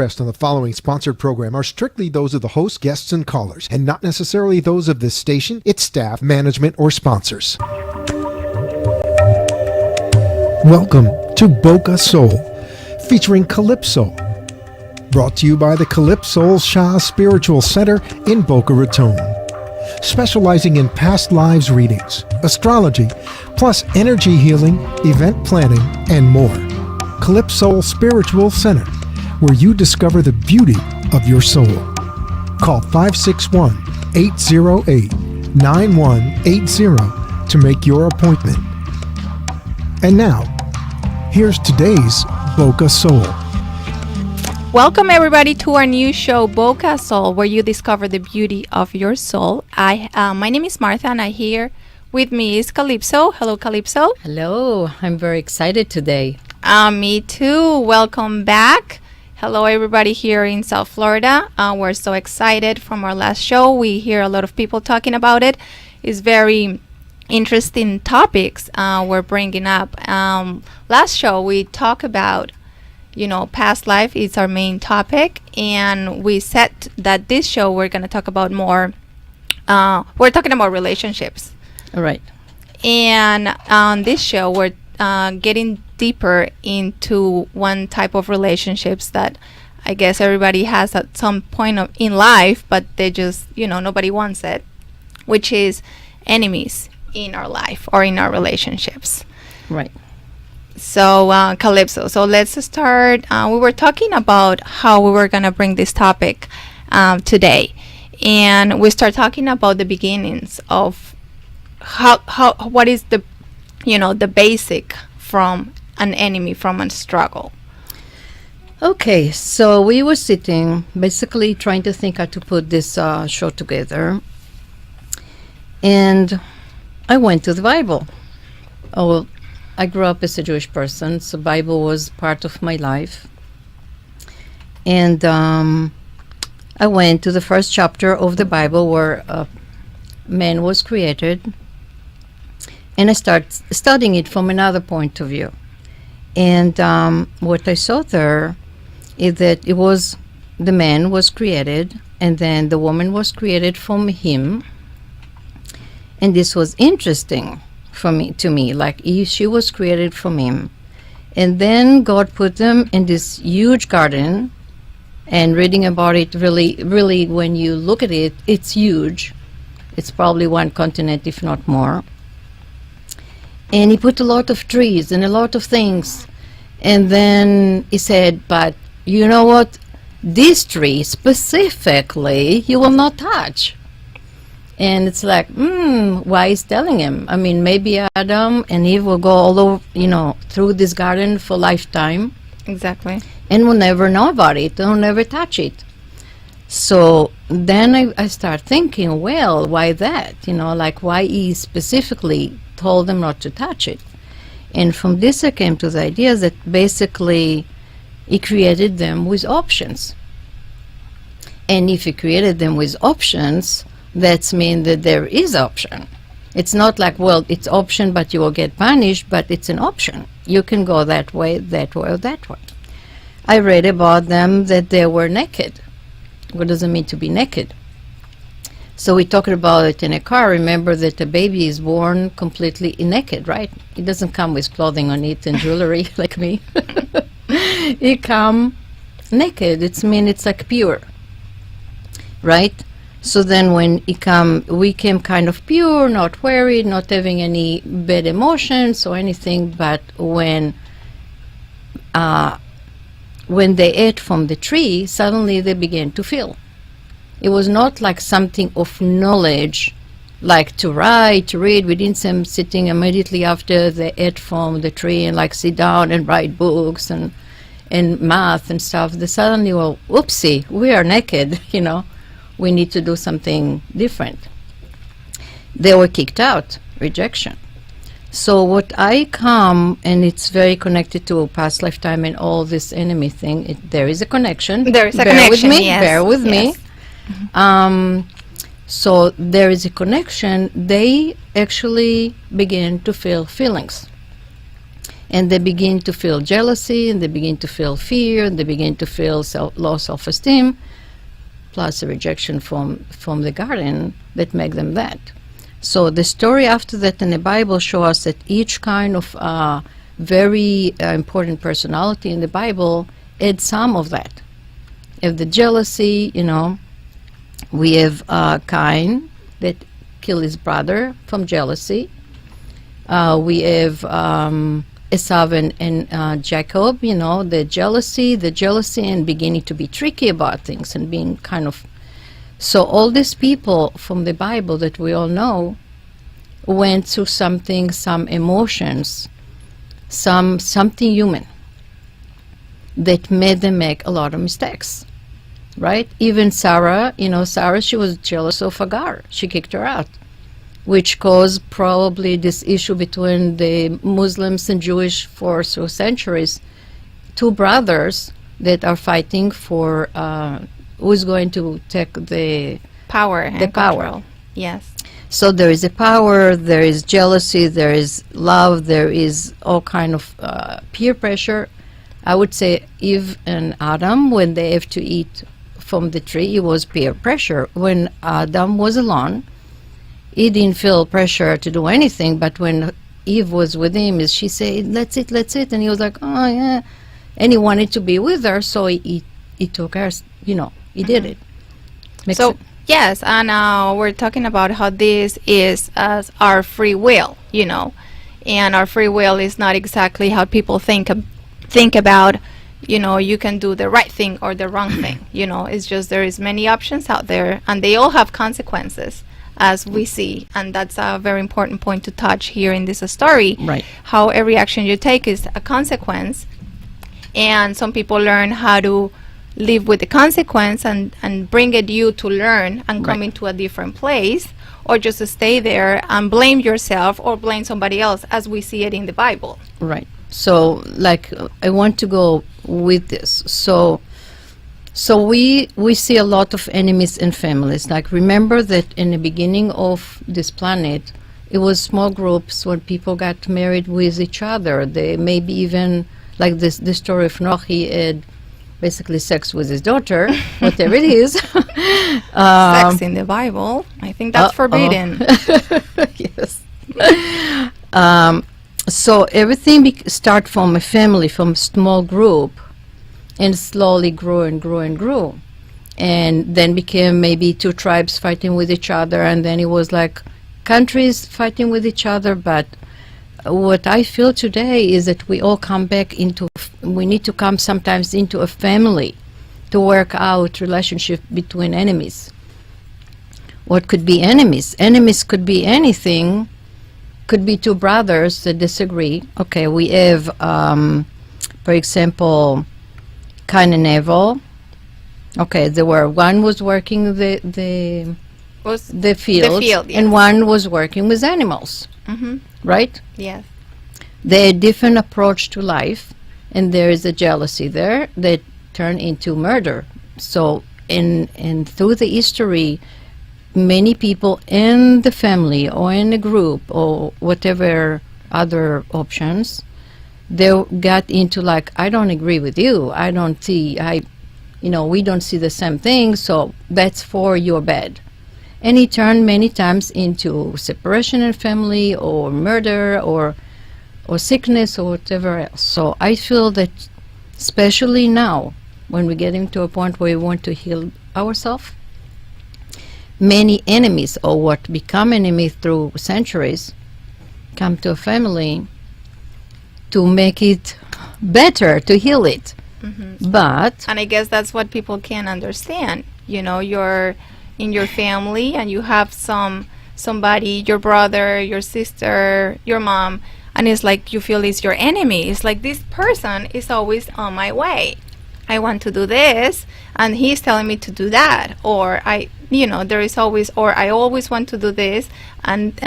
On the following sponsored program are strictly those of the host, guests, and callers, and not necessarily those of this station, its staff, management, or sponsors. Welcome to Boca Soul, featuring Calypso. Brought to you by the Calypso Shah Spiritual Center in Boca Raton. Specializing in past lives readings, astrology, plus energy healing, event planning, and more. Calypso Spiritual Center, where you discover the beauty of your soul. Call 561-808-9180 to make your appointment. And now, here's today's Boca Soul. Welcome everybody to our new show, Boca Soul, where you discover the beauty of your soul. My name is Martha, and here with me is Calypso. Hello, Calypso. Hello, I'm very excited today. Me too. Welcome back. Hello, everybody here in South Florida. We're so excited from our last show. We hear a lot of people talking about it. It's very interesting topics we're bringing up. Last show, we talked about, past life is our main topic. And we said that this show, we're going to talk about more. We're talking about relationships. All right. And on this show, we're getting deeper into one type of relationships that I guess everybody has at some point in life, but they just, nobody wants it, which is enemies in our life or in our relationships. Right. So, Calypso, so let's start. We were talking about how we were going to bring this topic today. And we start talking about the beginnings of what is the basic from an enemy, from a struggle. Okay, so we were sitting, basically trying to think how to put this show together. And I went to the Bible. Oh, I grew up as a Jewish person, so Bible was part of my life. And I went to the first chapter of the Bible where man was created. And I started studying it from another point of view. And what I saw there is that it was the man was created, and then the woman was created from him. And this was interesting to me, like she was created from him. And then God put them in this huge garden, and reading about it, really, when you look at it, it's huge. It's probably one continent, if not more. And he put a lot of trees and a lot of things. And then he said, but you know what? This tree specifically, you will not touch. And it's like, why is telling him? I mean, maybe Adam and Eve will go all over, through this garden for lifetime. Exactly. And will never know about it. They'll never touch it. So then I start thinking, well, why that? Why he specifically told them not to touch it. And from this I came to the idea that basically he created them with options. And if he created them with options, that means that there is option. It's not like, well, it's option, but you will get punished, but it's an option. You can go that way, or that way. I read about them that they were naked. What does it mean to be naked? So we talked about it in a car. Remember that a baby is born completely naked, right? It doesn't come with clothing on it and jewelry like me. It come naked. It's like pure, right? So then when we came kind of pure, not worried, not having any bad emotions or anything. But when they ate from the tree, suddenly they began to feel. It was not like something of knowledge, like to write, to read. We didn't see them sitting immediately after they ate from the tree and sit down and write books and math and stuff. They suddenly, well, whoopsie, we are naked, we need to do something different. They were kicked out, rejection. So what I come, and it's very connected to past lifetime and all this enemy thing, there is a connection. There is a connection, yes. Bear with me. So there is a connection. They actually begin to feel feelings. And they begin to feel jealousy, and they begin to feel fear, and they begin to feel low self-esteem, plus a rejection from the garden that make them that. So the story after that in the Bible shows us that each kind of very important personality in the Bible had some of that. If the jealousy, we have Cain that killed his brother from jealousy. We have Esau and Jacob, the jealousy and beginning to be tricky about things and being kind of... So all these people from the Bible that we all know went through something, some emotions, something human that made them make a lot of mistakes, right? Even Sarah, Sarah, she was jealous of Hagar. She kicked her out, which caused probably this issue between the Muslims and Jewish for centuries. Two brothers that are fighting for who's going to take the power and power. Control. Yes. So there is a power, there is jealousy, there is love, there is all kind of peer pressure. I would say Eve and Adam, when they have to eat from the tree, it was peer pressure. When Adam was alone, he didn't feel pressure to do anything, but when Eve was with him, she said, let's eat, and he was like, oh yeah, and he wanted to be with her, so he took her, he did it. Makes sense? Yes, and we're talking about how this is as our free will, and our free will is not exactly how people think about, you can do the right thing or the wrong thing, it's just there is many options out there, and they all have consequences, as we see, and that's a very important point to touch here in this story. Right. How every action you take is a consequence, and some people learn how to live with the consequence and bring it you to learn and come into a different place, or just to stay there and blame yourself or blame somebody else, as we see it in the Bible. Right. So, I want to go with this. So we see a lot of enemies in families. Remember that in the beginning of this planet, it was small groups when people got married with each other. They maybe even, like the story of Noah, he had basically sex with his daughter, whatever it is. Sex in the Bible, I think that's forbidden. Yes. So everything start from a family, from a small group, and slowly grew and grew and grew, and then became maybe two tribes fighting with each other, and then it was like countries fighting with each other. But what I feel today is that we all come back we need to come sometimes into a family to work out relationship between enemies. What could be enemies? Enemies could be anything. Could be two brothers that disagree. Okay, we have, for example, Cain and Abel. Okay, one was working the field, yes. And one was working with animals. Mm-hmm. Right? Yes. They had different approach to life, and there is a jealousy there that turned into murder. So, in through the history, many people in the family or in a group or whatever other options, they got into I don't agree with you. I don't see. We don't see the same thing. So that's for your bad. And it turned many times into separation in family or murder or sickness or whatever else. So I feel that especially now when we're getting to a point where we want to heal ourselves, many enemies or what become enemies through centuries come to a family to make it better, to heal it. Mm-hmm. And I guess that's what people can't understand. You're in your family and you have somebody, your brother, your sister, your mom, and it's like you feel it's your enemy. It's like this person is always on my way. I want to do this and he's telling me to do that, or there is always, or I always want to do this, and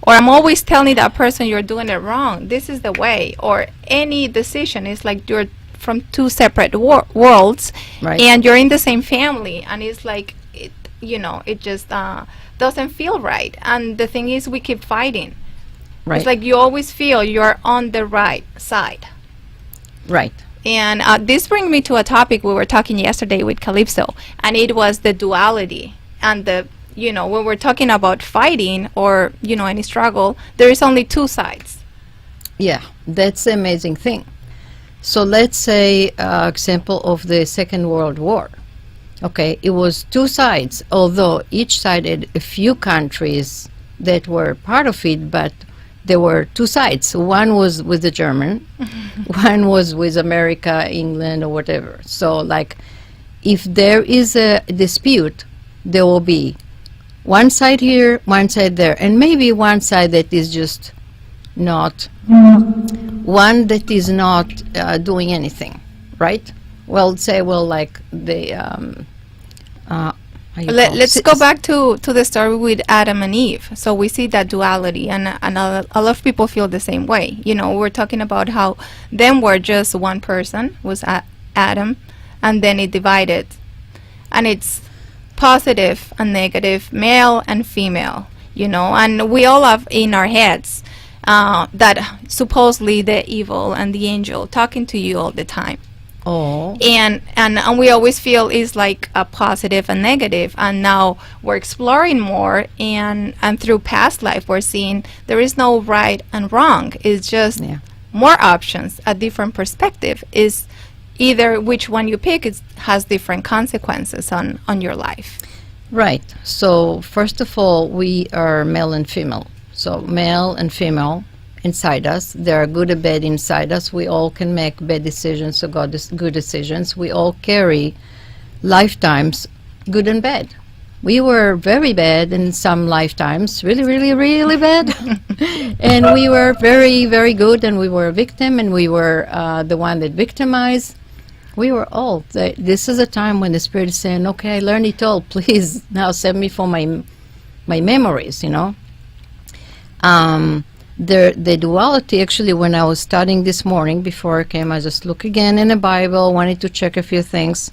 or I'm always telling that person you're doing it wrong. This is the way. Or any decision is like you're from two separate worlds, right. And you're in the same family, and it's like it just doesn't feel right. And the thing is, we keep fighting. Right. It's like you always feel you're on the right side. Right. And this brings me to a topic we were talking yesterday with Calypso, and it was the duality. And when we're talking about fighting or, any struggle, there is only two sides. Yeah, that's the amazing thing. So let's say, example of the Second World War. Okay, it was two sides, although each side had a few countries that were part of it, but there were two sides. One was with the German, one was with America, England, or whatever. So, like, if there is a dispute, there will be one side here, one side there, and maybe one side that is just not, one that is not doing anything, right? Well, say, like the, Let's go back to the story with Adam and Eve. So we see that duality, and a lot of people feel the same way. We're talking about how them were just one person, was Adam, and then it divided. And it's positive and negative, male and female, and we all have in our heads that supposedly the evil and the angel talking to you all the time. Oh. And we always feel is like a positive and negative, and now we're exploring more, and through past life we're seeing there is no right and wrong. It's just more options, a different perspective. Is either which one you pick has different consequences on your life. Right. So first of all, we are male and female. So male and female inside us. There are good and bad inside us. We all can make bad decisions or good decisions. We all carry lifetimes, good and bad. We were very bad in some lifetimes, really, really, really bad. And we were very, very good, and we were a victim, and we were the one that victimized. We were all. This is a time when the Spirit is saying, okay, I learned it all. Please now save me for my memories, The duality, actually, when I was studying this morning before I came, I just looked again in the Bible, wanted to check a few things,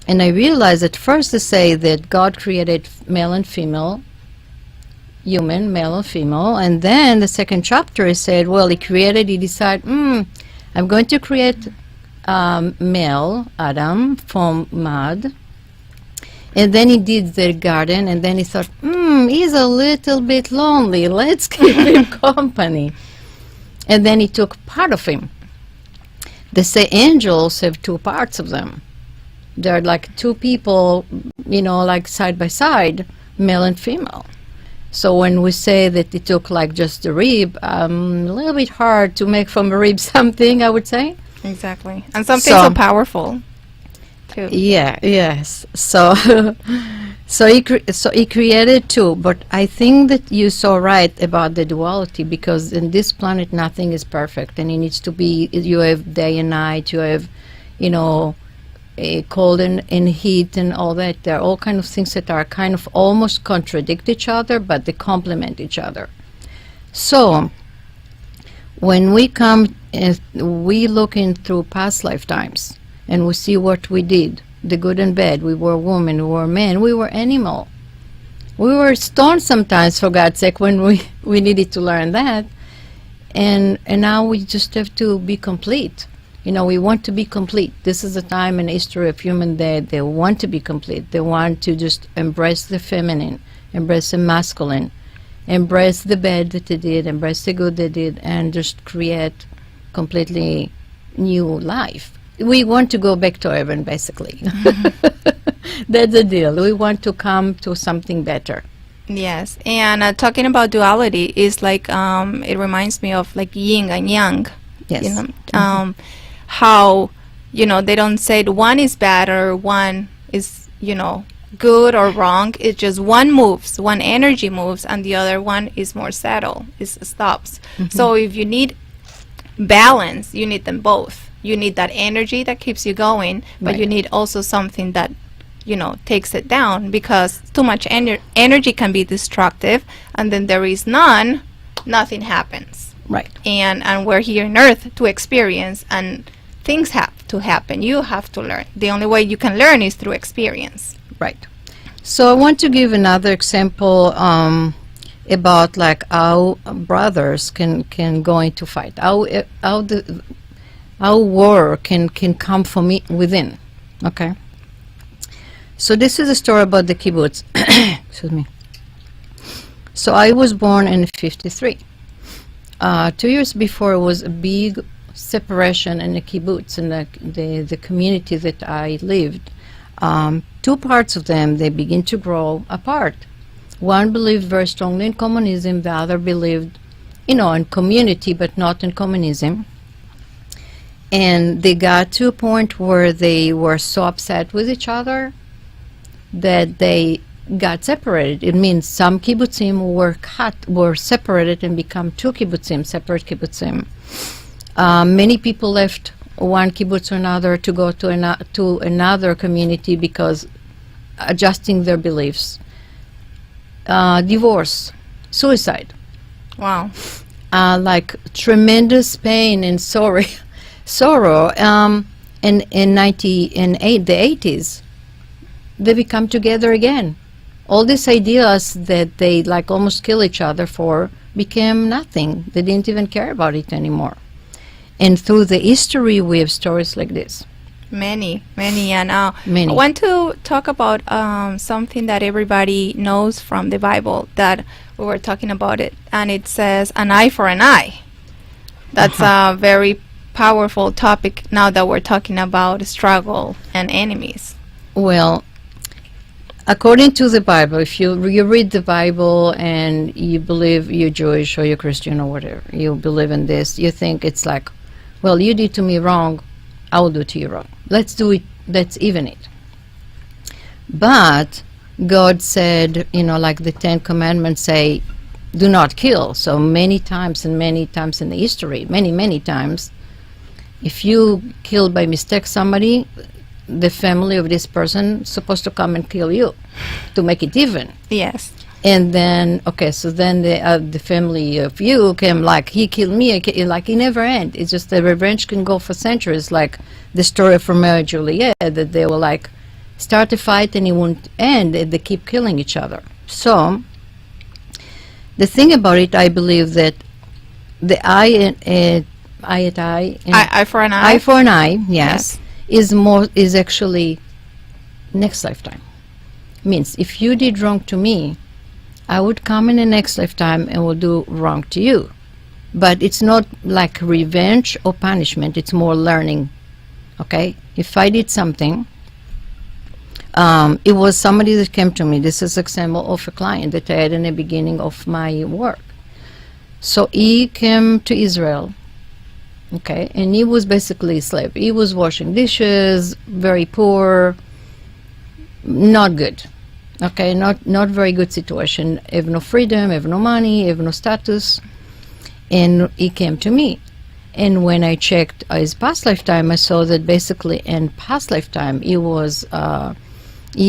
and I realized at first to say that God created male and female, human, male and female, and then the second chapter he said, well, he decided, I'm going to create male, Adam, from mud. And then he did the garden, and then he thought, he's a little bit lonely. Let's give him company. And then he took part of him. They say angels have two parts of them. They're like two people, like side by side, male and female. So when we say that he took like just a rib, a little bit hard to make from a rib something, I would say. Exactly. And something so powerful. Too. Yeah, yes. So he created two, but I think that you're so right about the duality, because in this planet nothing is perfect, and it needs to be, you have day and night, you have, cold and heat and all that. There are all kind of things that are kind of almost contradict each other, but they complement each other. So when we come, we look in through past lifetimes, and we see what we did, the good and bad. We were women, we were men, we were animal. We were stoned sometimes, for God's sake, when we needed to learn that. And now we just have to be complete. We want to be complete. This is a time in history of human that they want to be complete. They want to just embrace the feminine, embrace the masculine, embrace the bad that they did, embrace the good they did, and just create completely new life. We want to go back to heaven, basically. That's the deal. We want to come to something better. Yes, and talking about duality is like, it reminds me of like yin and yang. Yes. How, they don't say one is bad or one is, good or wrong. It's just one moves, one energy moves, and the other one is more settled, stops. So if you need balance, you need them both. You need that energy that keeps you going, but you need also something that, takes it down, because too much energy can be destructive, and then there is nothing happens. Right. And we're here on earth to experience, and things have to happen. You have to learn. The only way you can learn is through experience. Right. So I want to give another example. about like how brothers can go into fight, how war can come from within. Okay. So this is a story about the kibbutz. Excuse me. So I was born in 53. 2 years before was a big separation in the kibbutz, in the community that I lived. Two parts of them, they begin to grow apart. One believed very strongly in communism, the other believed, in community, but not in communism. And they got to a point where they were so upset with each other that they got separated. It means some kibbutzim were separated and become two kibbutzim, separate kibbutzim. Many people left one kibbutz or another to go to another community because adjusting their beliefs. Divorce, suicide. Wow. Like tremendous pain and sorrow. In the 80s, they become together again. All these ideas that they like almost kill each other for became nothing. They didn't even care about it anymore. And through the history, we have stories like this. Many, and Many. I want to talk about something that everybody knows from the Bible, that we were talking about it, and it says an eye for an eye. That's a very powerful topic now that we're talking about struggle and enemies. Well, according to the Bible, if you read the Bible and you believe you're Jewish or you're Christian or whatever, you believe in this, you think it's like, well, you did to me wrong, I will do to you wrong. Let's do it, let's even it. But God said, like the 10 Commandments say, do not kill. So many times in the history, many times, if you kill by mistake somebody, the family of this person is supposed to come and kill you to make it even. Yes. And then, so then the family of you came like, he killed me, like it never ends. It's just the revenge can go for centuries, like the story of Romeo and Juliet, that they will like start a fight and it won't end, and they keep killing each other. So, the thing about it, I believe that the eye for an eye. Eye for an eye, yes. Is actually next lifetime. Means if you did wrong to me, I would come in the next lifetime and will do wrong to you. But it's not like revenge or punishment, it's more learning. Okay? If I did something, it was somebody that came to me. This is an example of a client that I had in the beginning of my work. So he came to Israel. Okay, and he was basically a slave. He was washing dishes, very poor, not good. Okay, not very good situation. Have no freedom, have no money, have no status. And he came to me. And when I checked his past lifetime, I saw that basically in past lifetime he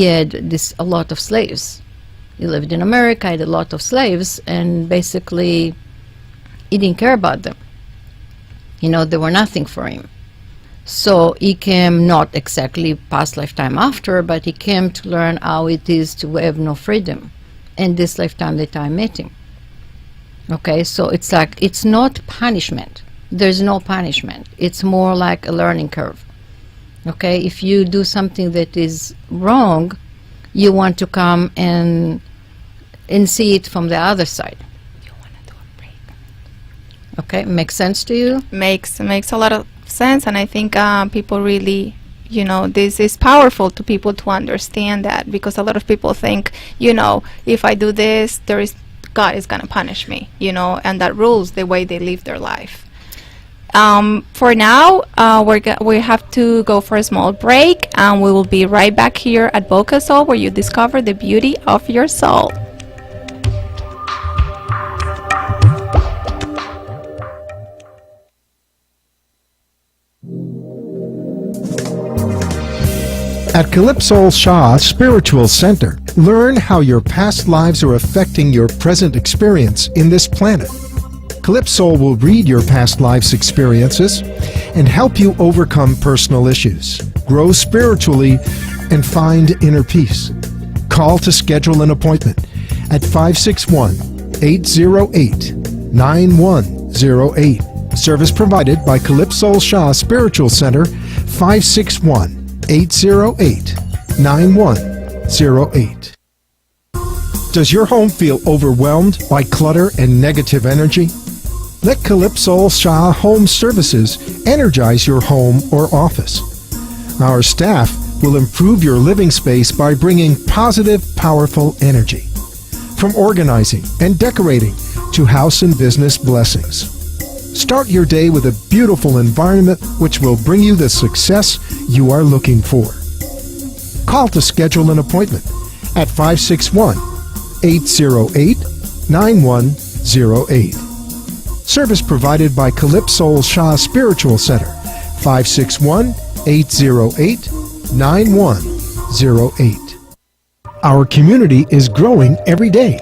had a lot of slaves. He lived in America, had a lot of slaves, and basically he didn't care about them. They were nothing for him. So he came not exactly past lifetime after, but he came to learn how it is to have no freedom. And this lifetime that I met him. Okay, so it's like, it's not punishment. There's no punishment. It's more like a learning curve. Okay, if you do something that is wrong, you want to come and see it from the other side. Okay, makes sense to you? Makes a lot of sense, and I think people really, this is powerful to people to understand that, because a lot of people think, if I do this, God is gonna punish me, and that rules the way they live their life. For now, we have to go for a small break, and we will be right back here at Boca Soul, where you discover the beauty of your soul. At Calypso Shah Spiritual Center, learn how your past lives are affecting your present experience in this planet. Calypso will read your past life's experiences and help you overcome personal issues, grow spiritually, and find inner peace. Call to schedule an appointment at 561 561-808-9108. Service provided by Calypso Shah Spiritual Center, 561-808-9108. Does your home feel overwhelmed by clutter and negative energy? Let Calypso Shah Home Services energize your home or office. Our staff will improve your living space by bringing positive, powerful energy. From organizing and decorating to house and business blessings. Start your day with a beautiful environment which will bring you the success you are looking for. Call to schedule an appointment at 561-808-9108. Service provided by Calypso Shah Spiritual Center, 561-808-9108. Our community is growing every day,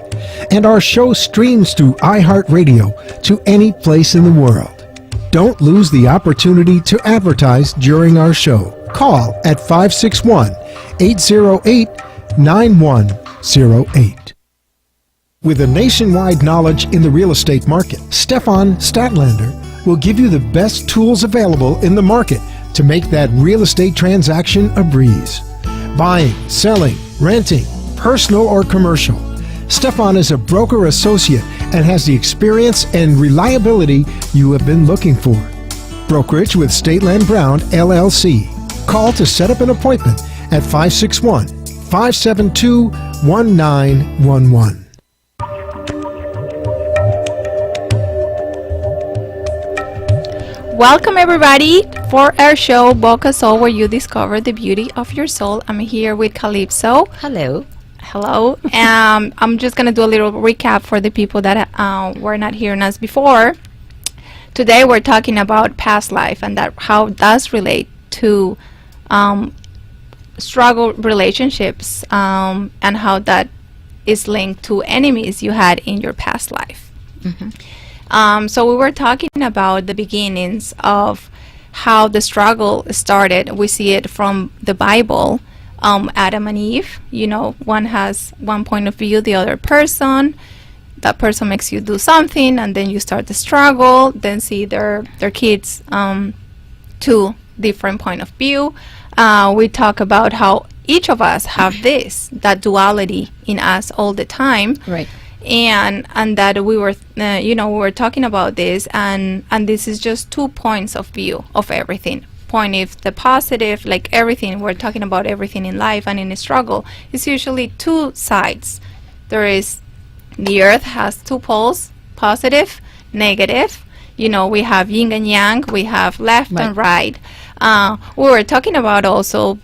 and our show streams through iHeartRadio to any place in the world. Don't lose the opportunity to advertise during our show. Call at 561-808-9108. With a nationwide knowledge in the real estate market, Stefan Statlander will give you the best tools available in the market to make that real estate transaction a breeze. Buying, selling, renting, personal or commercial. Stefan is a broker associate and has the experience and reliability you have been looking for. Brokerage with State Land Brown, LLC. Call to set up an appointment at 561-572-1911. Welcome everybody for our show Boca Soul, where you discover the beauty of your soul. I'm here with Calypso. Hello. Hello. I'm just going to do a little recap for the people that were not hearing us before. Today we're talking about past life and that how it does relate to struggle relationships and how that is linked to enemies you had in your past life. Mm-hmm. So we were talking about the beginnings of how the struggle started. We see it from the Bible. Adam and Eve, you know, one has one point of view, the other person. That person makes you do something, and then you start the struggle. Then see their kids, two different point of view. We talk about how each of us have that duality in us all the time. Right. And that we were, we were talking about this, and this is just 2 points of view of everything. Point if the positive, like everything, we're talking about everything in life and in a struggle, it's usually two sides. There is, the earth has two poles, positive, negative. You know, we have yin and yang, we have left and right. We were talking about also,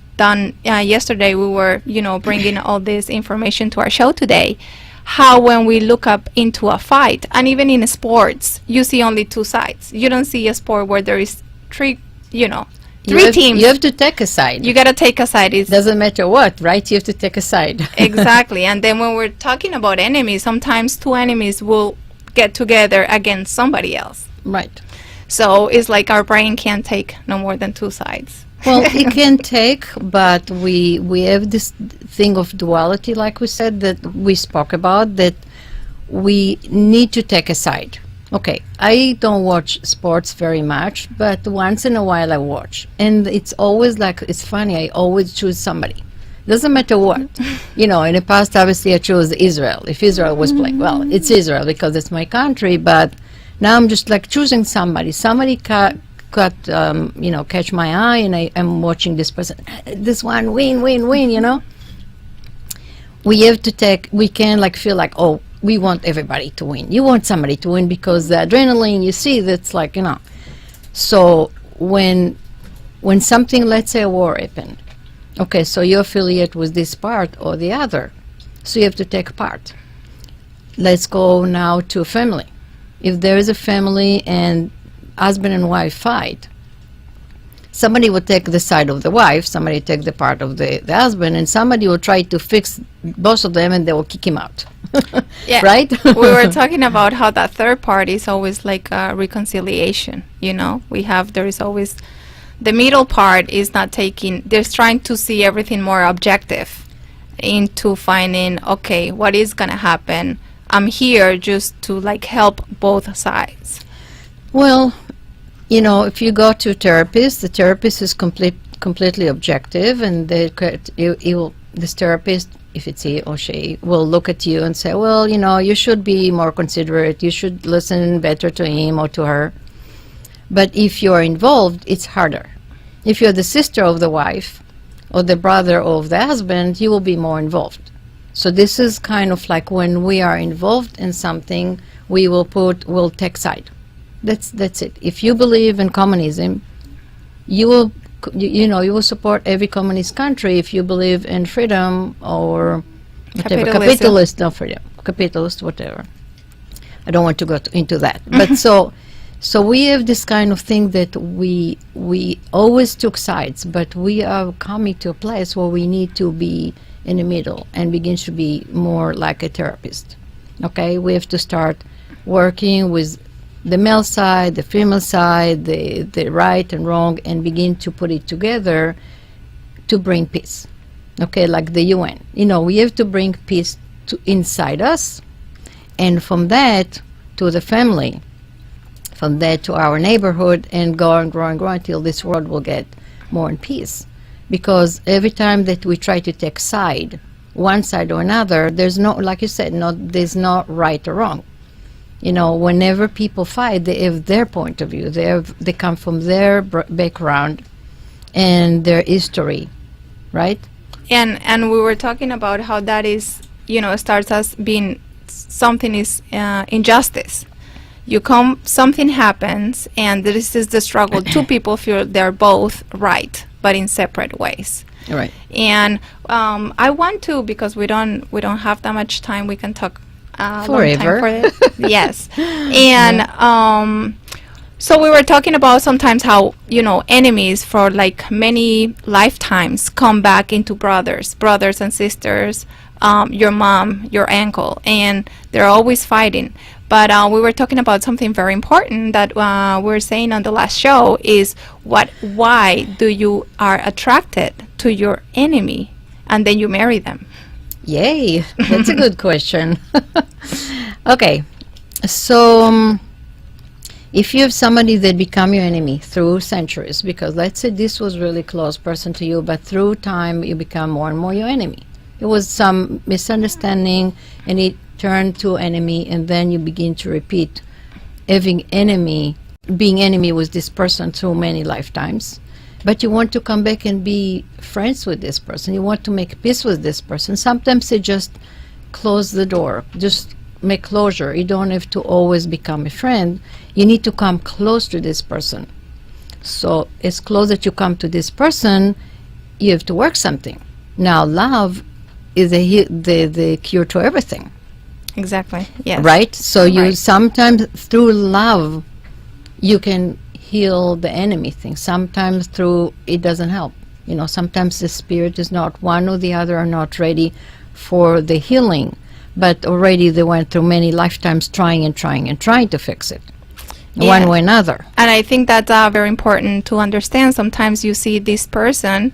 yesterday we were, bringing all this information to our show today, how when we look up into a fight, and even in sports, you see only two sides. You don't see a sport where there is three teams. You have to take a side. You got to take a side. It doesn't matter what, right? You have to take a side. Exactly. And then when we're talking about enemies, sometimes two enemies will get together against somebody else. Right. So it's like our brain can't take no more than two sides. Well, it can take, but we have this thing of duality, like we said, that we spoke about, that we need to take a side. Okay, I don't watch sports very much, but once in a while I watch. And it's always like, it's funny, I always choose somebody. Doesn't matter what. In the past, obviously, I chose Israel. If Israel was playing, well, it's Israel because it's my country, but now I'm just like choosing somebody. Somebody catch my eye, and I'm watching this person. This one, win. We have to we can feel like, oh, we want everybody to win. You want somebody to win because the adrenaline, you see, that's like, So when something, let's say a war happened, okay, so you affiliate with this part or the other, so you have to take part. Let's go now to a family. If there is a family and husband and wife fight, somebody will take the side of the wife, somebody take the part of the husband, and somebody will try to fix both of them, and they will kick him out. Yeah. Right? We were talking about how that third party is always like a reconciliation. There is always, the middle part is not they're trying to see everything more objective into finding, okay, what is going to happen? I'm here just to like help both sides? Well, if you go to a therapist, the therapist is completely objective, and this therapist, if it's he or she, will look at you and say, well, you should be more considerate, you should listen better to him or to her. But if you're involved, it's harder. If you're the sister of the wife or the brother of the husband, you will be more involved. So this is kind of like when we are involved in something, we'll take side. That's it. If you believe in communism, you will support every communist country. If you believe in freedom or whatever, capitalist, whatever. I don't want to go into that. But so we have this kind of thing that we always took sides, but we are coming to a place where we need to be in the middle and begin to be more like a therapist. Okay, we have to start working with the male side, the female side, the right and wrong, and begin to put it together to bring peace. Okay, like the UN. We have to bring peace to inside us, and from that to the family, from that to our neighborhood, and grow until this world will get more in peace. Because every time that we try to take one side or another, there's no, like you said, there's no right or wrong. Whenever people fight, they have their point of view. They come from their background and their history, right? And we were talking about how that is, starts as being something is injustice. Something happens, and this is the struggle. Two people feel they're both right, but in separate ways. Right. And I want to, because we don't have that much time. We can talk forever. Long time for it. Yes. And so we were talking about sometimes how enemies for like many lifetimes come back into brothers and sisters, your mom, your uncle, and they're always fighting. But we were talking about something very important that we were saying on the last show is why do you are attracted to your enemy and then you marry them? Yay, that's a good question. Okay, so if you have somebody that become your enemy through centuries, because let's say this was really close person to you, but through time you become more and more your enemy. It was some misunderstanding and it turned to enemy, and then you begin to repeat being enemy with this person through many lifetimes. But you want to come back and be friends with this person. You want to make peace with this person. Sometimes they just close the door, just make closure. You don't have to always become a friend. You need to come close to this person. So as close as you come to this person, you have to work something. Now, love is the cure to everything. Exactly. Yes. Right? So you sometimes through love, you can heal the enemy thing. Sometimes through it doesn't help. Sometimes the spirit is not, one or the other are not ready for the healing, but already they went through many lifetimes trying to fix it. One way or another. And I think that's very important to understand. Sometimes you see this person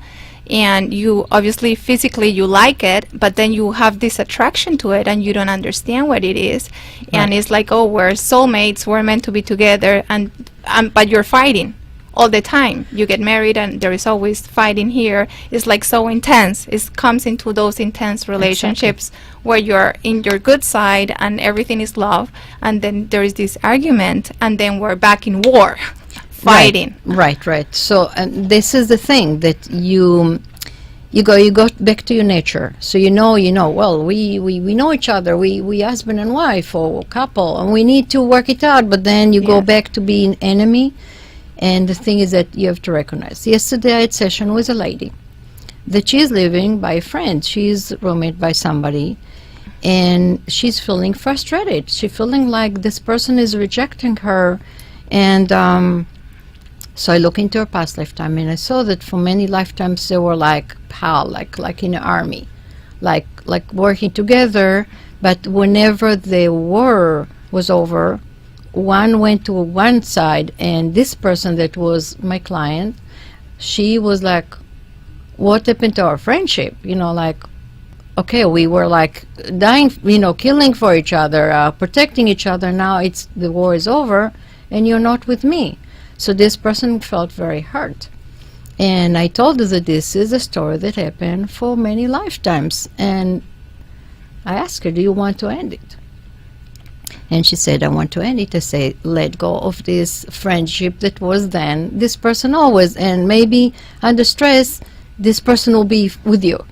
and you obviously physically you like it, but then you have this attraction to it and you don't understand what it is. Right. And it's like, oh, we're soulmates, we're meant to be together, and but you're fighting all the time. You get married and there is always fighting here. It's like so intense. It comes into those intense relationships where you're in your good side and everything is love, and then there is this argument and then we're back in war. Fighting. Right. So this is the thing that you go back to your nature. So well, we know each other. We husband and wife or couple, and we need to work it out. But then you go back to being enemy. And the thing is that you have to recognize. Yesterday I had session with a lady that she's living by a friend. She's roommate by somebody, and she's feeling frustrated. She's feeling like this person is rejecting her, and so I look into her past lifetime, and I saw that for many lifetimes they were like pal, like in the army, like working together. But whenever the war was over, one went to one side, and this person that was my client, she was like, what happened to our friendship? okay, we were like dying, killing for each other, protecting each other. Now the war is over, and you're not with me. So this person felt very hurt. And I told her that this is a story that happened for many lifetimes. And I asked her, do you want to end it? And she said, I want to end it. I say, let go of this friendship that was then. This person always, and maybe under stress, this person will be with you.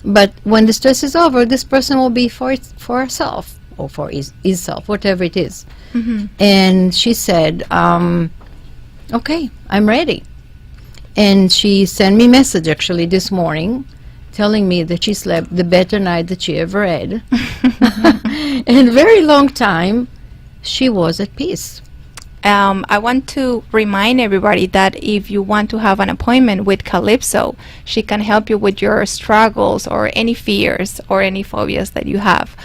But when the stress is over, this person will be for herself, or for his self, whatever it is. Mm-hmm. And she said, okay, I'm ready. And she sent me a message actually this morning telling me that she slept the better night that she ever had. In a very long time, she was at peace. I want to remind everybody that if you want to have an appointment with Calypso, she can help you with your struggles or any fears or any phobias that you have.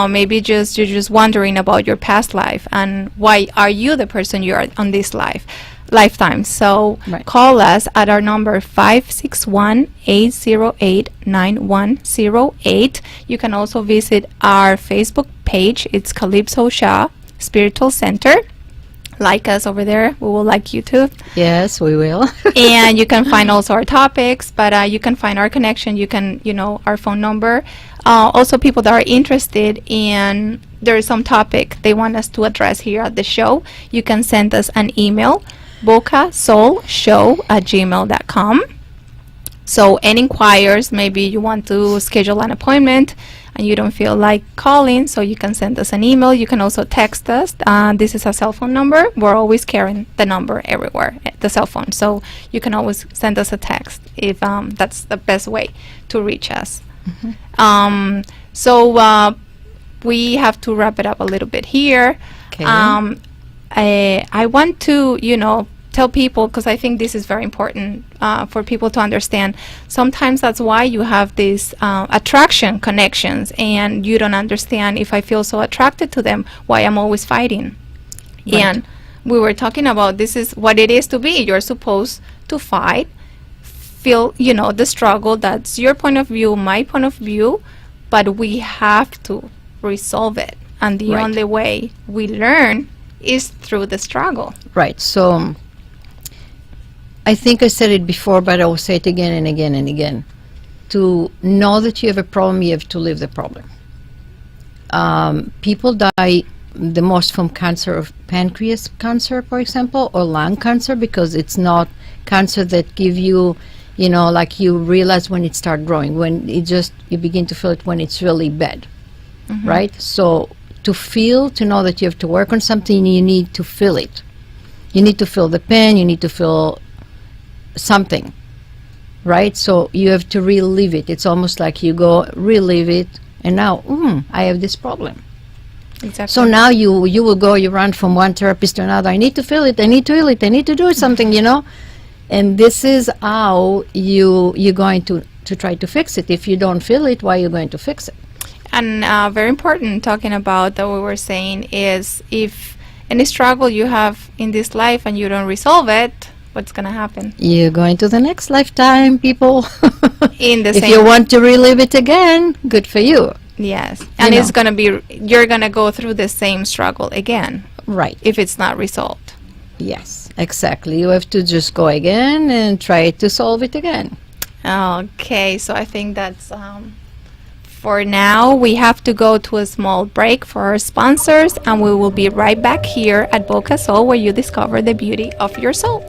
Maybe you're just wondering about your past life and why are you the person you are on this lifetime. So right. Call us at our number 561-808-9108. You can also visit our Facebook page. It's Calypso Shah Spiritual Center. Like us over there. We will like you too. Yes, we will. And you can find also our topics, but you can find our connection. You can, our phone number. Also, people that are interested in, there is some topic they want us to address here at the show. You can send us an email, bocasoulshow@gmail.com. So any inquiries, maybe you want to schedule an appointment and you don't feel like calling, so you can send us an email. You can also text us. This is a cell phone number. We're always carrying the number everywhere, the cell phone. So you can always send us a text if that's the best way to reach us. Mm-hmm. So we have to wrap it up a little bit here. Okay. I want to, tell people, because I think this is very important for people to understand. Sometimes that's why you have these attraction connections, and you don't understand, if I feel so attracted to them, why I'm always fighting. Right. And we were talking about this is what it is to be. You're supposed to fight, feel, the struggle. That's your point of view, my point of view, but we have to resolve it. And the right. only way we learn is through the struggle. Right. So I think I said it before, but I will say it again and again and again. To know that you have a problem, you have to live the problem. People die the most from cancer of pancreas cancer, for example, or lung cancer, because it's not cancer that give you, like you realize when it starts growing, when you begin to feel it when it's really bad, mm-hmm. right? So to know that you have to work on something, you need to feel it. You need to feel the pain, you need to feel something, right? So you have to relive it. It's almost like you go relive it, and now I have this problem. Exactly. So now you will go, you run from one therapist to another. I need to feel it, I need to heal it, I need to do something, and this is how you're going to try to fix it. If you don't feel it, why are you going to fix it? And very important, talking about that we were saying, is if any struggle you have in this life and you don't resolve it, what's going to happen? You're going to the next lifetime, people. If you want to relive it again, good for you. Yes. And it's going to be, you're going to go through the same struggle again. Right. If it's not resolved. Yes, exactly. You have to just go again and try to solve it again. Okay. So I think that's, for now, we have to go to a small break for our sponsors, and we will be right back here at Boca Soul, where you discover the beauty of your soul.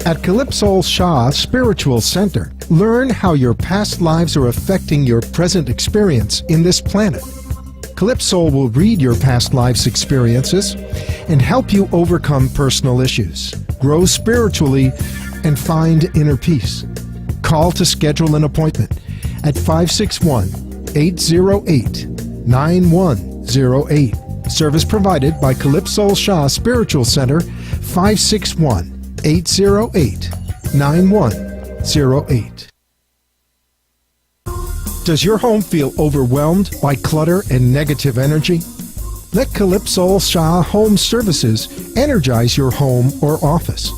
At Calypso Shah Spiritual Center, learn how your past lives are affecting your present experience in this planet. Calypso will read your past life's experiences and help you overcome personal issues, grow spiritually, and find inner peace. Call to schedule an appointment at 561-808-9108. Service provided by Calypso Shah Spiritual Center, 561-808-9108. Does your home feel overwhelmed by clutter and negative energy? Let Calypso Shah Home Services energize your home or office.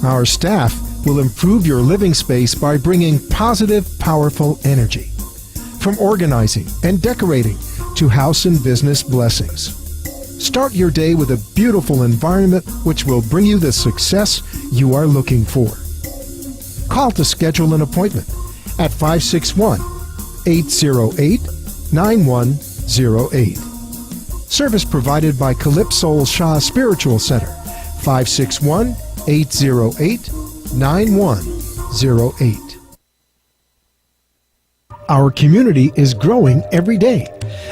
Our staff will improve your living space by bringing positive, powerful energy. From organizing and decorating to house and business blessings. Start your day with a beautiful environment which will bring you the success you are looking for. Call to schedule an appointment at 561-808-9108. Service provided by Calypso Shah Spiritual Center, 561-808-9108. Our community is growing every day,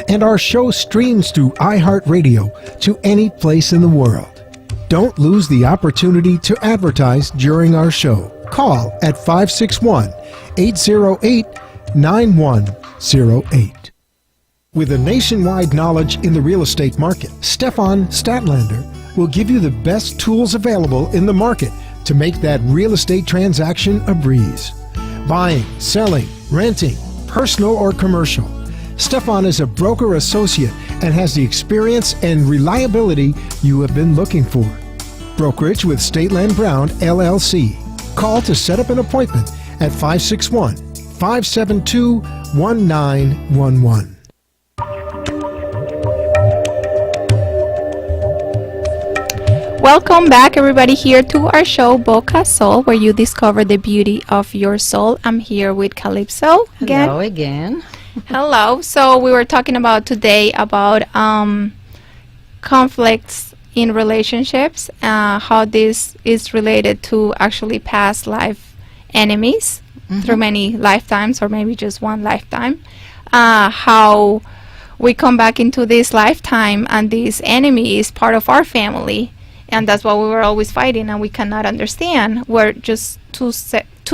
and our show streams through iHeartRadio to any place in the world. Don't lose the opportunity to advertise during our show. Call at 561-808-9108. With a nationwide knowledge in the real estate market, Stefan Statlander will give you the best tools available in the market to make that real estate transaction a breeze. Buying, selling, renting, personal or commercial. Stefan is a broker associate and has the experience and reliability you have been looking for. Brokerage with Stateland Brown, LLC. Call to set up an appointment at 561-572-1911. Welcome back, everybody, here to our show, Boca Soul, where you discover the beauty of your soul. I'm here with Calypso again. Hello again. Hello. So we were talking about today about conflicts in relationships, how this is related to actually past life enemies through many lifetimes, or maybe just one lifetime. How we come back into this lifetime and this enemy is part of our family. And that's what we were always fighting, and we cannot understand. We're just two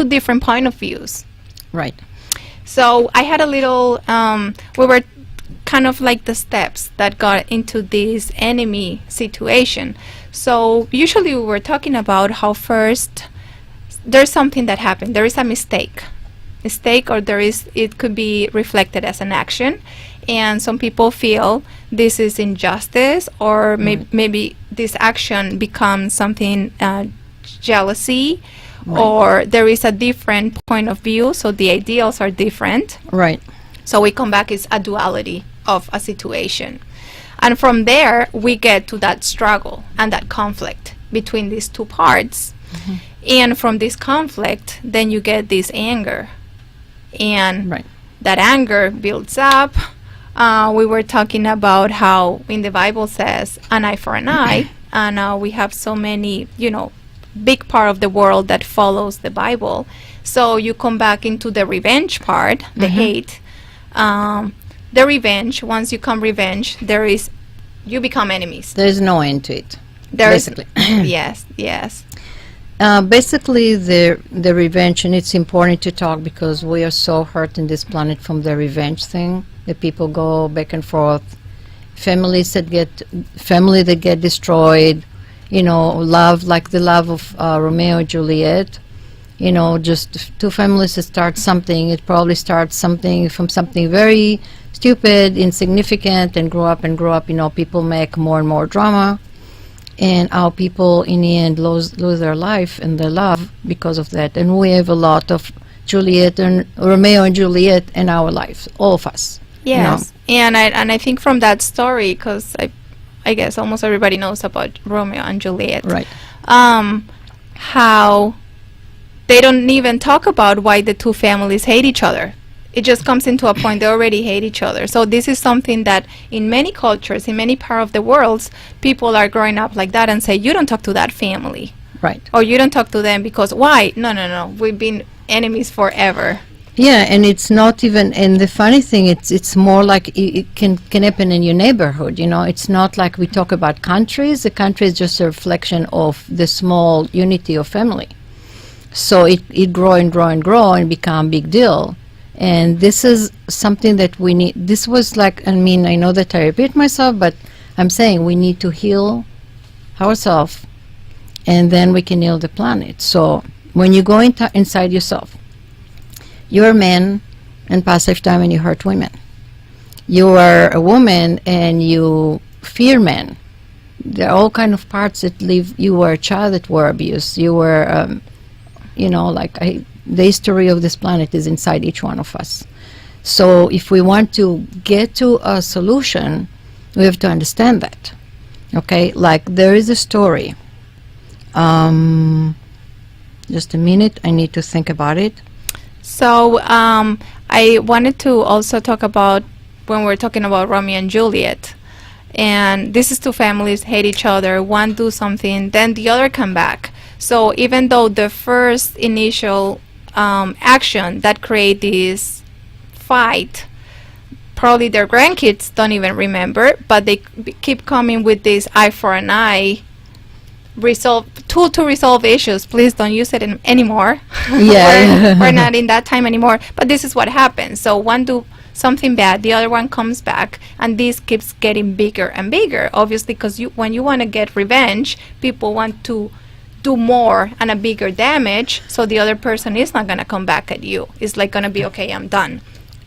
different point of views. Right. So I had a little, we were kind of like the steps that got into this enemy situation. So usually we were talking about how first there's something that happened. There is a mistake, or it could be reflected as an action. And some people feel this is injustice, or maybe this action becomes something jealousy, or there is a different point of view, so the ideals are different. Right. So we come back, it's a duality of a situation. And from there, we get to that struggle and that conflict between these two parts. And from this conflict, then you get this anger. And that anger builds up. We were talking about how in the Bible says an eye for an eye, and we have so many, big part of the world that follows the Bible. So you come back into the revenge part, the hate, the revenge. Once you come revenge, you become enemies. There's no end to it. Basically. Yes. Basically, the revenge, and it's important to talk because we are so hurt in this planet from the revenge thing. The people go back and forth, family that get destroyed, love, like the love of Romeo and Juliet, just two families that start something. It probably starts something from something very stupid, insignificant, and grow up. People make more and more drama, and our people in the end lose their life and their love because of that. And we have a lot of Romeo and Juliet in our lives, all of us. Yes, and I think from that story, because I guess almost everybody knows about Romeo and Juliet. Right. How they don't even talk about why the two families hate each other. It just comes into a point they already hate each other. So this is something that in many cultures, in many parts of the world, people are growing up like that and say, you don't talk to that family. Right. Or you don't talk to them because why? No. We've been enemies forever. Yeah, and it's not even, and the funny thing, it's more like it can happen in your neighborhood, It's not like we talk about countries. The country is just a reflection of the small unity of family. So it grow and become big deal. And this is something that we need. This was like, I know that I repeat myself, but I'm saying we need to heal ourselves, and then we can heal the planet. So when you go inside yourself, you're a man, and past lifetime and you hurt women. You are a woman and you fear men. There are all kind of parts that live. You were a child that were abused. You were, the history of this planet is inside each one of us. So if we want to get to a solution, we have to understand that. Okay, like there is a story. Just a minute, I need to think about it. So I wanted to also talk about when we're talking about Romeo and Juliet. And this is two families hate each other, one do something, then the other come back. So even though the first initial action that create this fight, probably their grandkids don't even remember, but they keep coming with this eye for an eye tool to resolve issues. Please don't use it anymore. Yeah. we're not in that time anymore. But this is what happens. So one do something bad, the other one comes back, and this keeps getting bigger and bigger. Obviously, because when you want to get revenge, people want to do more and a bigger damage, so the other person is not going to come back at you. It's like going to be, okay, I'm done.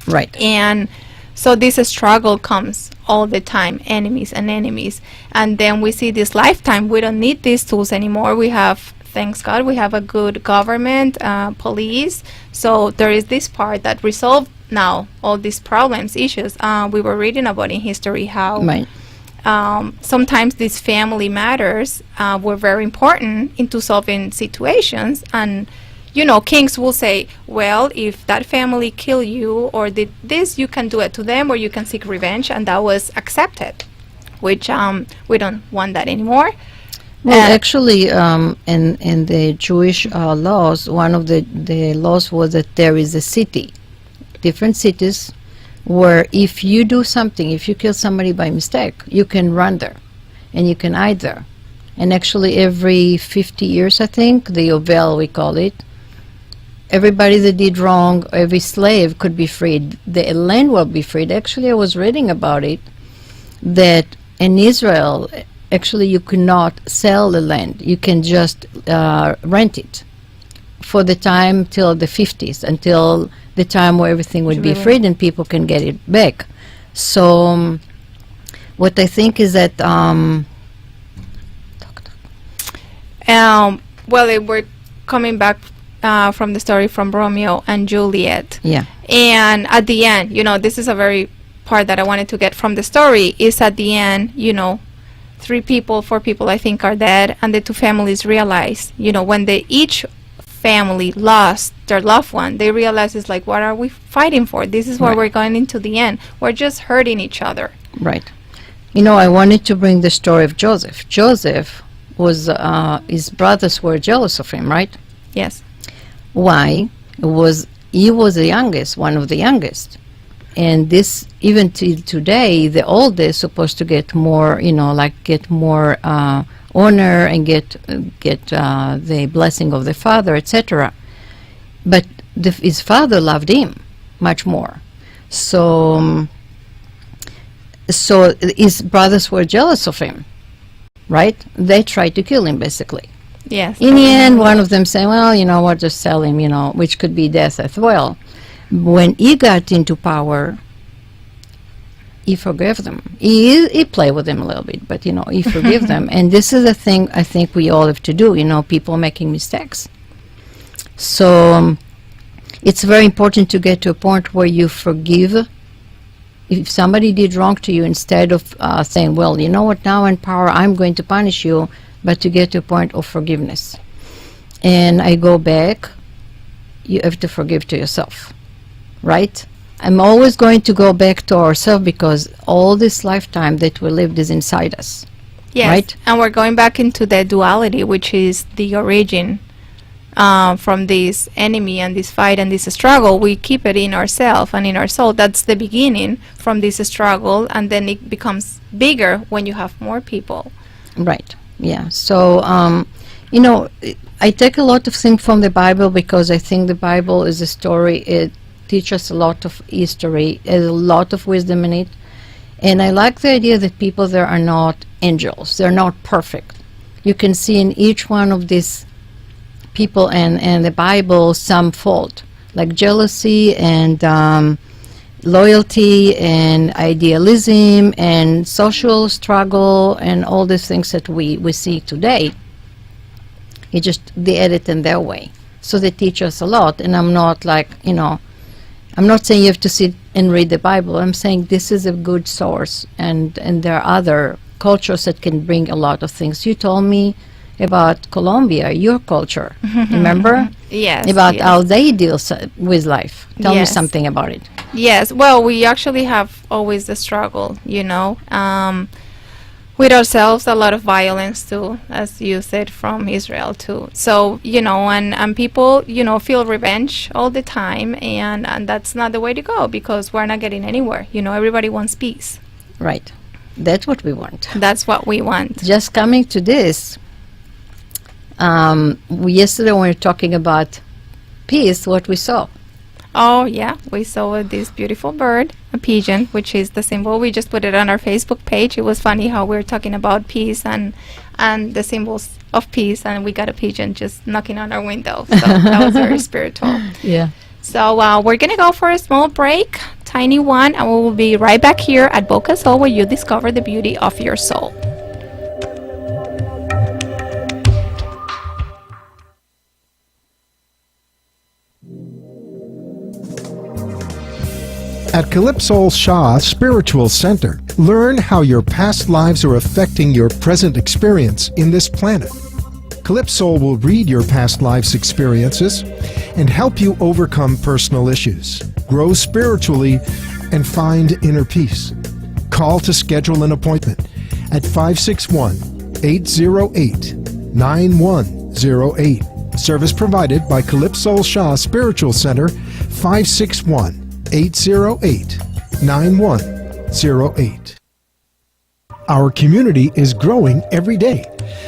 Right. And so this struggle comes all the time, enemies and enemies. And then we see this lifetime, we don't need these tools anymore. We have, thanks God, we have a good government, police. So there is this part that resolved now all these problems, issues. We were reading about in history how Right. Sometimes these family matters were very important into solving situations. And kings will say, well, if that family kill you or did this, you can do it to them, or you can seek revenge, and that was accepted, which we don't want that anymore. Well, actually, in the Jewish laws, one of the laws was that there is a city, different cities, where if you do something, if you kill somebody by mistake, you can run there, and you can hide there. And actually, every 50 years, I think, the Yovel, we call it, everybody that did wrong, every slave could be freed. The land will be freed. Actually, I was reading about it, that in Israel, actually you cannot sell the land. You can just rent it for the time till the 50s, until the time where everything would be freed and people can get it back. So what I think is that we're coming back from the story from Romeo and Juliet. Yeah. And at the end, this is a very part that I wanted to get from the story, is at the end, 4 people I think are dead, and the two families realize, when each family lost their loved one, they realize it's like, what are we fighting for? This is where Right. we're going into the end. We're just hurting each other. Right. I wanted to bring the story of Joseph. Joseph was, his brothers were jealous of him, right? Yes. Why? He was the youngest, one of the youngest. And this, even till today, the oldest supposed to get more, get more honor and get the blessing of the father, etc. But his father loved him much more. So his brothers were jealous of him, right? They tried to kill him, basically. Yes. In the end, one of them said, well, what, just sell him, which could be death as well. When he got into power, he forgave them. He played with them a little bit, but, he forgave them. And this is the thing I think we all have to do, people making mistakes. So it's very important to get to a point where you forgive. If somebody did wrong to you, instead of saying, well, you know what, now in power, I'm going to punish you, but to get to a point of forgiveness. And I go back, you have to forgive to yourself, right? I'm always going to go back to ourselves, because all this lifetime that we lived is inside us. Yes. Right? And we're going back into the duality, which is the origin from this enemy and this fight and this struggle. We keep it in ourselves and in our soul. That's the beginning from this struggle, and then it becomes bigger when you have more people. Right. Yeah. So, I take a lot of things from the Bible, because I think the Bible is a story. It teaches a lot of history, has a lot of wisdom in it. And I like the idea that people there are not angels. They're not perfect. You can see in each one of these people and the Bible some fault. like jealousy and loyalty and idealism and social struggle and all these things that we see today. It just, they edit in their way. So they teach us a lot. And I'm not like, I'm not saying you have to sit and read the Bible. I'm saying this is a good source. And there are other cultures that can bring a lot of things. You told me about Colombia, your culture, remember? Yes. About how they deal with life. Tell me something about it. Yes. Well, we actually have always the struggle, with ourselves, a lot of violence too, as you said, from Israel too. So, and people, feel revenge all the time, and that's not the way to go, because we're not getting anywhere. Everybody wants peace. Right. That's what we want. That's what we want. Just coming to this, yesterday when we were talking about peace, what we saw. Oh, yeah. We saw this beautiful bird, a pigeon, which is the symbol. We just put it on our Facebook page. It was funny how we were talking about peace and the symbols of peace, and we got a pigeon just knocking on our window. So that was very spiritual. Yeah. So we're going to go for a small break, tiny one, and we will be right back here at Boca Soul, where you discover the beauty of your soul. At Calypso Shah Spiritual Center, learn how your past lives are affecting your present experience in this planet. Calypso will read your past life's experiences and help you overcome personal issues, grow spiritually, and find inner peace. Call to schedule an appointment at 561-808-9108. Service provided by Calypso Shah Spiritual Center, 561-808-9108. Our community is growing every day,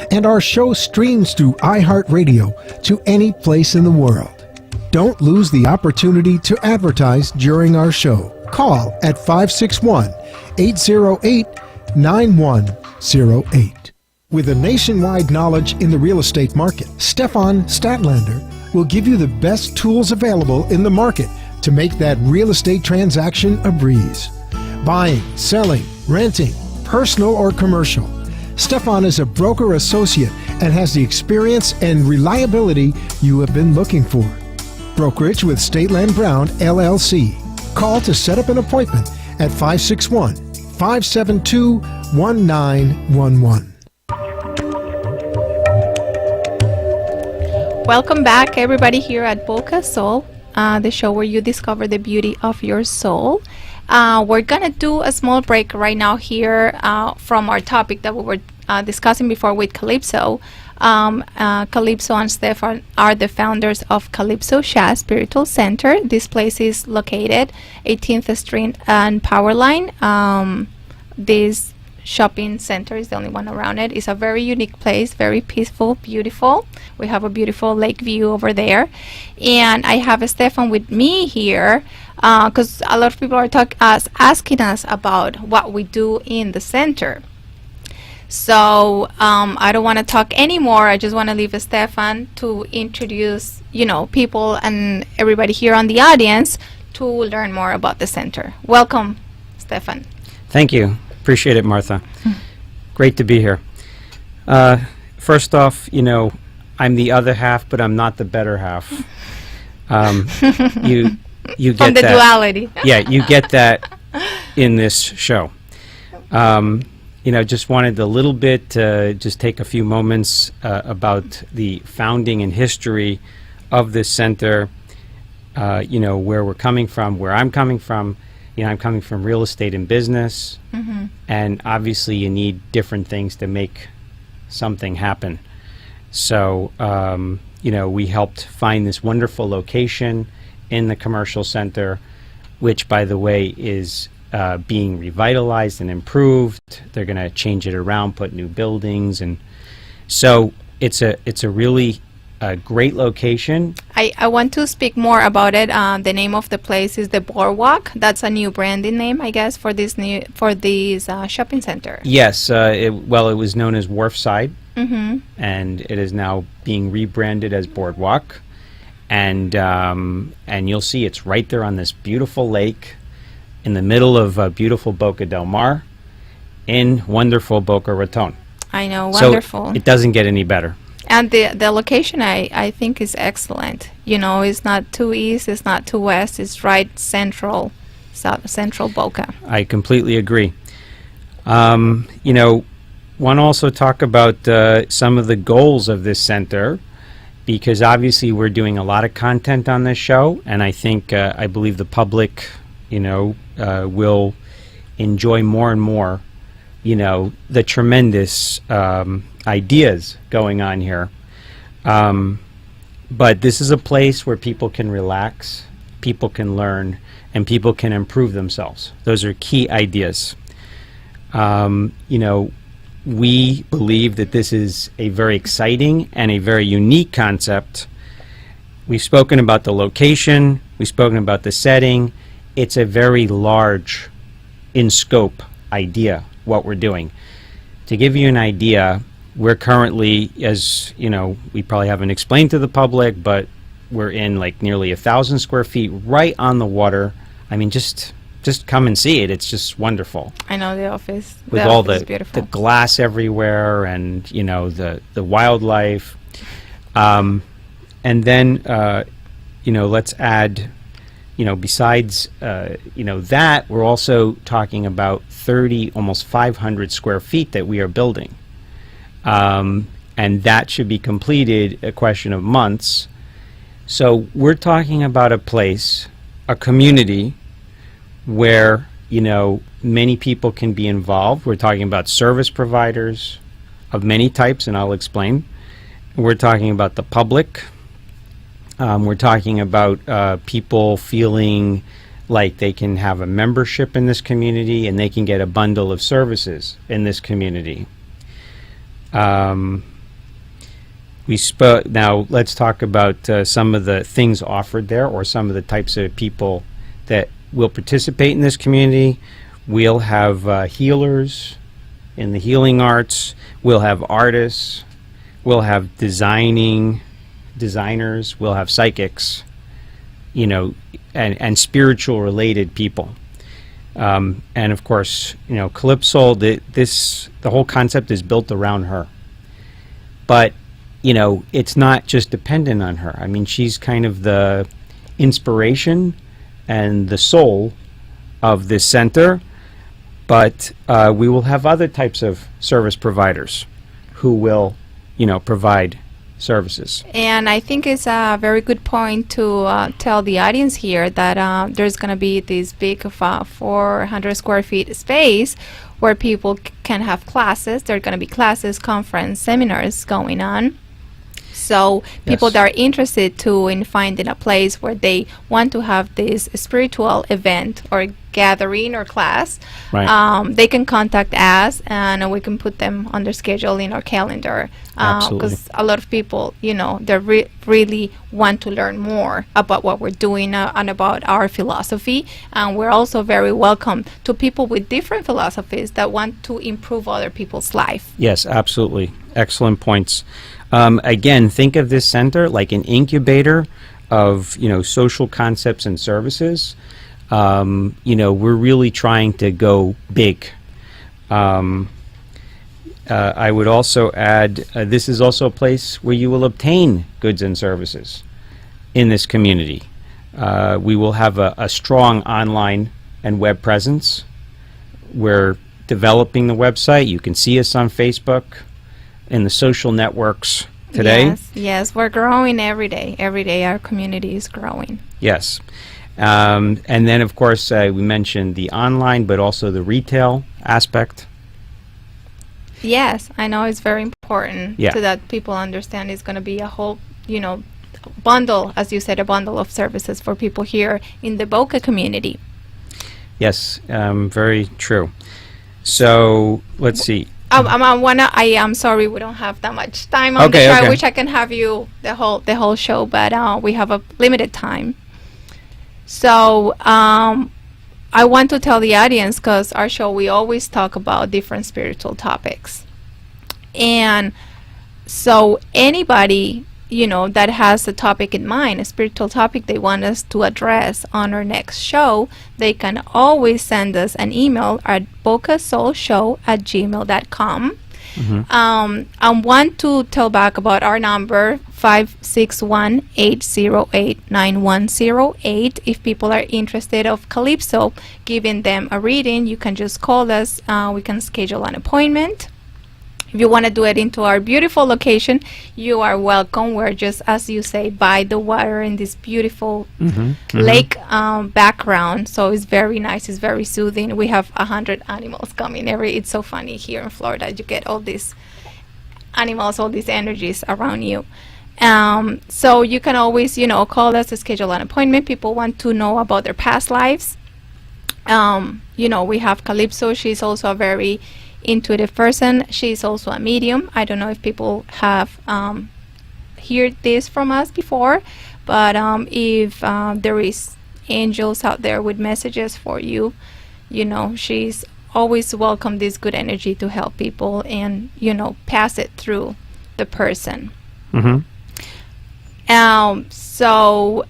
and our show streams through iHeartRadio to any place in the world. Don't lose the opportunity to advertise during our show. Call at 561-808-9108. With a nationwide knowledge in the real estate market, Stefan Statlander will give you the best tools available in the market to make that real estate transaction a breeze. Buying, selling, renting, personal or commercial. Stefan is a broker associate and has the experience and reliability you have been looking for. Brokerage with State Land Brown, LLC. Call to set up an appointment at 561-572-1911. Welcome back, everybody, here at Boca Soul, the show where you discover the beauty of your soul. We're going to do a small break right now here from our topic that we were discussing before with Calypso. Calypso and Stefan are the founders of Calypso Shah Spiritual Center. This place is located 18th Street and Powerline. This shopping center is the only one around it. It's a very unique place, very peaceful, beautiful. We have a beautiful lake view over there. And I have Stefan with me here because a lot of people are asking us about what we do in the center. So I don't want to talk anymore. I just want to leave Stefan to introduce, people and everybody here on the audience to learn more about the center. Welcome, Stefan. Thank you. Appreciate it, Martha. Great to be here. First off, I'm the other half, but I'm not the better half. You get from the that. Duality. Yeah, you get that in this show. Just wanted a little bit to just take a few moments about the founding and history of this center, where we're coming from, where I'm coming from. I'm coming from real estate and business, and obviously you need different things to make something happen. So, we helped find this wonderful location in the commercial center, which, by the way, is being revitalized and improved. They're going to change it around, put new buildings, and so it's a really great location. I want to speak more about it. The name of the place is the Boardwalk. That's a new branding name, I guess, for this shopping center. Yes, it was known as Wharfside, and it is now being rebranded as Boardwalk. and you'll see it's right there on this beautiful lake in the middle of beautiful Boca del Mar in wonderful Boca Raton. I know, wonderful. So it doesn't get any better. And the location, I think, is excellent. You know, it's not too east, it's not too west, it's right central, central Boca. I completely agree. You know, want to also talk about some of the goals of this center, because obviously we're doing a lot of content on this show, and I think, I believe the public, you know, will enjoy more and more, you know, the tremendous ideas going on here. But this is a place where people can relax, people can learn, and people can improve themselves. Those are key ideas. You know, we believe that this is a very exciting and a very unique concept. We've spoken about the location, we've spoken about the setting. It's a very large in scope idea, what we're doing. To give you an idea, we're currently, as you know, we probably haven't explained to the public, but we're in like nearly 1,000 square feet right on the water. I mean, just come and see it. It's just wonderful. I know the office. With the all office is the beautiful. glass everywhere, and you know, the wildlife. And then you know, let's add, you know, besides you know, that, we're also talking about 30, almost 500 square feet that we are building. And that should be completed a question of months. So we're talking about a place, a community, where, you know, many people can be involved. We're talking about service providers of many types, and I'll explain. We're talking about the public. We're talking about people feeling like they can have a membership in this community and they can get a bundle of services in this community. Now let's talk about some of the things offered there, or some of the types of people that will participate in this community. We'll have healers in the healing arts. We'll have artists. We'll have designers. We'll have psychics, you know, and spiritual related people. And of course, you know, Calypso, the whole concept is built around her. But, you know, it's not just dependent on her. I mean, she's kind of the inspiration and the soul of this center. But we will have other types of service providers who will, you know, provide services. And I think it's a very good point to tell the audience here that there's going to be this big 400 square feet space where people can have classes. There are going to be classes, conference, seminars going on. So people Yes. that are interested in finding a place where they want to have this spiritual event or gathering or class, Right. they can contact us and we can put them on their schedule in our calendar. Absolutely. Because a lot of people, you know, they really want to learn more about what we're doing and about our philosophy. And we're also very welcome to people with different philosophies that want to improve other people's life. Yes, absolutely. Excellent points. Again, think of this center like an incubator of, you know, social concepts and services. You know, we're really trying to go big. I would also add, this is also a place where you will obtain goods and services in this community. We will have a strong online and web presence. We're developing the website. You can see us on Facebook, in the social networks today. Yes, we're growing every day. Every day our community is growing. Yes. And then, of course, we mentioned the online, but also the retail aspect. Yes, I know it's very important Yeah. so that people understand it's going to be a whole, you know, bundle, as you said, a bundle of services for people here in the Boca community. Yes, very true. So, let's see. I'm sorry we don't have that much time on the Okay, show. okay. I wish I can have you the whole show, but we have a limited time. So I want to tell the audience, because our show we always talk about different spiritual topics, and so anybody that has a topic in mind, a spiritual topic they want us to address on our next show, they can always send us an email at bocasoulshow@gmail.com. I want to tell back about our number, 561-808-9108. If people are interested of Calypso, giving them a reading, you can just call us. We can schedule an appointment. If you want to do it into our beautiful location, you are welcome. We're just, as you say, by the water in this beautiful lake background. So it's very nice. It's very soothing. We have 100 animals coming it's so funny here in Florida. You get all these animals, all these energies around you. So you can always, call us to schedule an appointment. People want to know about their past lives. We have Calypso. She's also a very intuitive person. She's also a medium. I don't know if people have heard this from us before, but if there is angels out there with messages for you, she's always welcome this good energy to help people and pass it through the person. So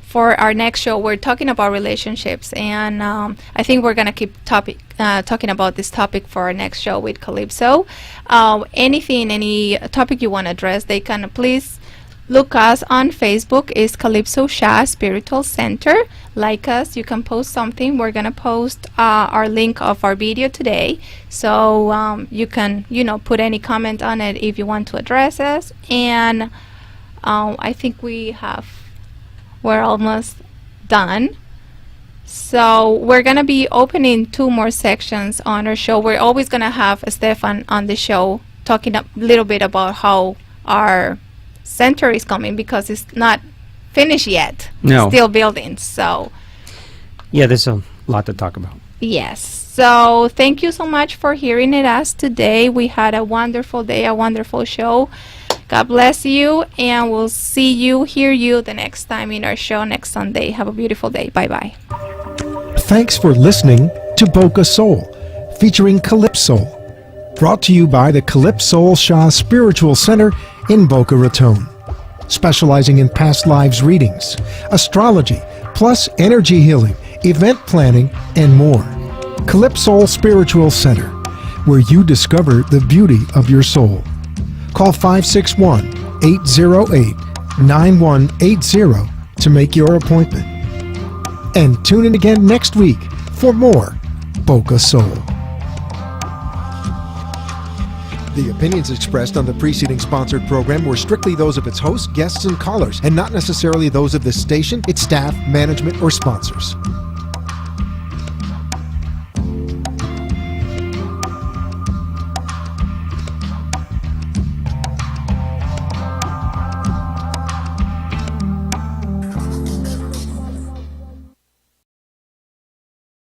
for our next show, we're talking about relationships, and I think we're gonna keep talking about this topic for our next show with Calypso. Any topic you want to address, they can please look us on Facebook. Is Calypso Sha Spiritual Center. Like us, you can post something. We're gonna post our link of our video today, so you can put any comment on it if you want to address us. And I think we're almost done. So we're going to be opening 2 more sections on our show. We're always going to have Stefan on the show talking a little bit about how our center is coming, because it's not finished yet. No. It's still building. So Yeah, there's a lot to talk about. yes. So thank you so much for hearing us today. We had a wonderful day, a wonderful show. God bless you, and we'll hear you the next time in our show next Sunday. Have a beautiful day. Bye-bye. Thanks for listening to Boca Soul, featuring Calypso, brought to you by the Calypso Sha Spiritual Center in Boca Raton, specializing in past lives readings, astrology, plus energy healing, event planning, and more. Calypso Spiritual Center, where you discover the beauty of your soul. Call 561-808-9180 to make your appointment. And tune in again next week for more Boca Soul. The opinions expressed on the preceding sponsored program were strictly those of its hosts, guests, and callers, and not necessarily those of this station, its staff, management, or sponsors.